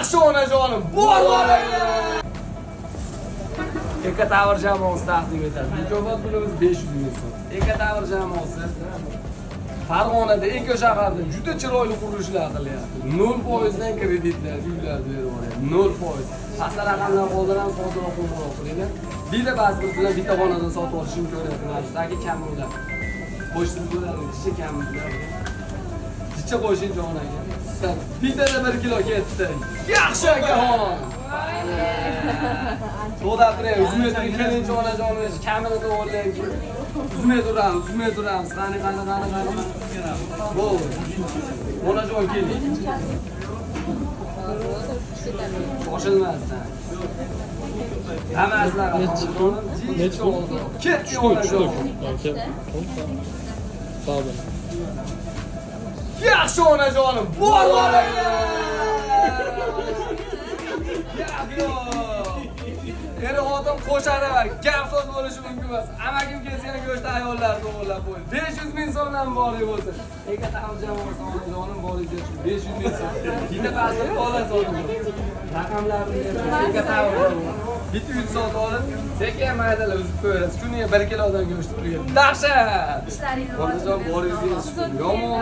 Yaxshi onajonim, bor bo'linglar. Ekatavr jamoasi taqdim etadi. Mukofot pulimiz 500 ming so'm. Ekatavr jamoasi Farg'onada, Eko-shaharda juda chiroyli qurilishlar qilyapti. 0% dan kreditlar, uylarni berib boryapti. 0%. Past raqamlar qoldiramiz, hozir qo'ng'iroq qilinglar. Bitta pasport bilan bitta xonadan sotib olish imkoniyati mavjud. Kamrolar. Qo'shib bo'ladi, jicha kamrolar. Jicha qo'shing jon aka. Bittada 1 kilo ketdi. Yaxshi akaxon. To'da turib, uzmetri kelinchi onajonimiz kamini to'g'rilayki. Uzmeturamiz. Qani. Bo'ldi. Onajon keling. Qo'shilmasdan. Hammasilar necha oldu? Ketdi onajon. Sağ olun. Yaxshi onajonim, bor bo'linglar. Er-xotin qo'shadi va gap so'z bo'lishi mumkin emas. Amakim kelgan go'sht ayollar to'g'rilab qo'ydi. 500 ming so'mdan bori bo'lsin. Ekatavr jamoasi onajonim boriga 500 ming so'm. Bitta pasport olasiz onajon. Raqamlarni Ekatavr. Bitta 3 soat olib, sekin maydalar uzib qo'yasiz. Kuniga 1 kilodan go'sht pulga. Dahshat. Onajon boringizga yomon.